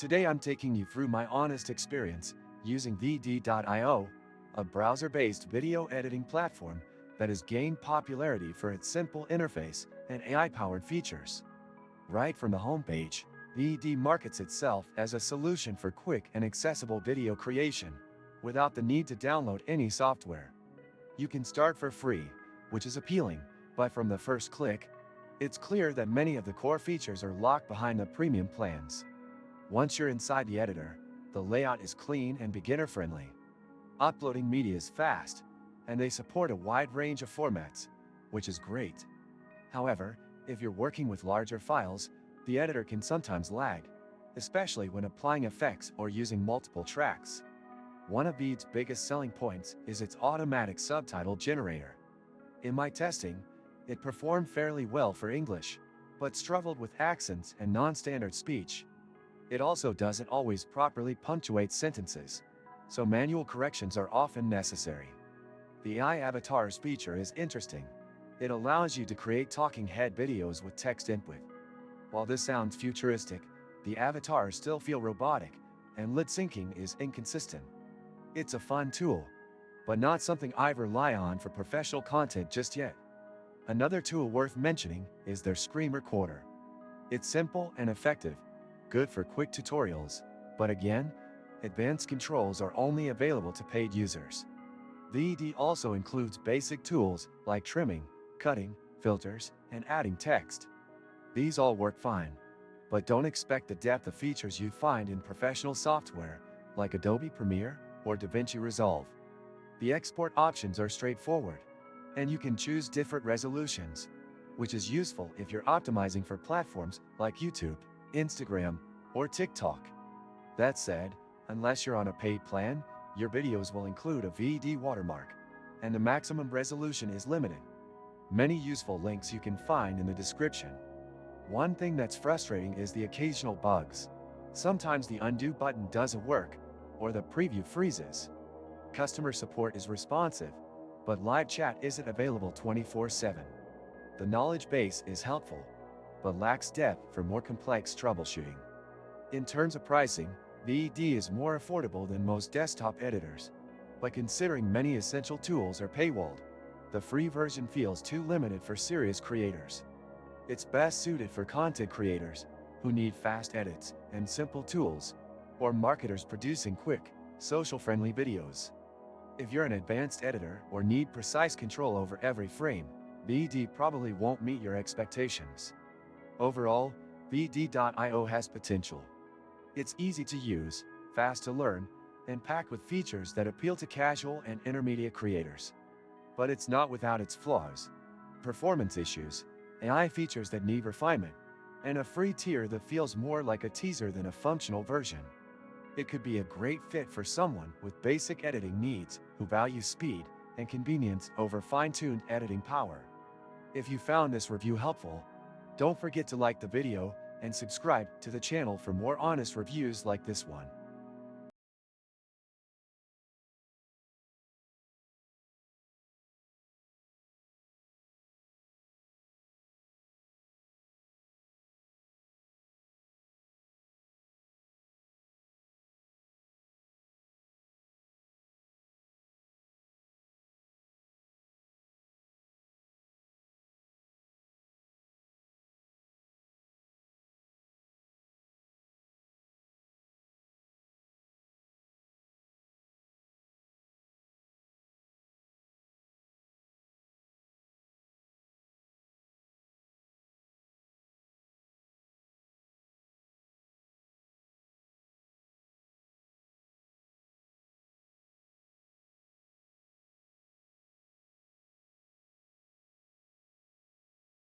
Today I'm taking you through my honest experience using VD.io, a browser-based video editing platform that has gained popularity for its simple interface and AI-powered features. Right from the homepage, VD markets itself as a solution for quick and accessible video creation, without the need to download any software. You can start for free, which is appealing, but from the first click, it's clear that many of the core features are locked behind the premium plans. Once you're inside the editor, the layout is clean and beginner-friendly. Uploading media is fast, and they support a wide range of formats, which is great. However, if you're working with larger files, the editor can sometimes lag, especially when applying effects or using multiple tracks. One of Veed's biggest selling points is its automatic subtitle generator. In my testing, it performed fairly well for English, but struggled with accents and non-standard speech. It also doesn't always properly punctuate sentences, so manual corrections are often necessary. The AI avatars feature is interesting. It allows you to create talking head videos with text input. While this sounds futuristic, the avatars still feel robotic, and lip syncing is inconsistent. It's a fun tool, but not something I rely on for professional content just yet. Another tool worth mentioning is their screen recorder. It's simple and effective, good for quick tutorials, but again, advanced controls are only available to paid users. VD also includes basic tools like trimming, cutting, filters, and adding text. These all work fine, but don't expect the depth of features you find in professional software like Adobe Premiere or DaVinci Resolve. The export options are straightforward, and you can choose different resolutions, which is useful if you're optimizing for platforms like YouTube, Instagram, or TikTok. That said, unless you're on a paid plan, your videos will include a VD watermark, and the maximum resolution is limited. Many useful links you can find in the description. One thing that's frustrating is the occasional bugs. Sometimes the undo button doesn't work, or the preview freezes. Customer support is responsive, but live chat isn't available 24/7. The knowledge base is helpful, but lacks depth for more complex troubleshooting. In terms of pricing, VD is more affordable than most desktop editors, but considering many essential tools are paywalled, the free version feels too limited for serious creators. It's best suited for content creators who need fast edits and simple tools, or marketers producing quick, social-friendly videos. If you're an advanced editor or need precise control over every frame, VD probably won't meet your expectations. Overall, VD.io has potential. It's easy to use, fast to learn, and packed with features that appeal to casual and intermediate creators. But it's not without its flaws. Performance issues, AI features that need refinement, and a free tier that feels more like a teaser than a functional version. It could be a great fit for someone with basic editing needs who value speed and convenience over fine-tuned editing power. If you found this review helpful, don't forget to like the video and subscribe to the channel for more honest reviews like this one.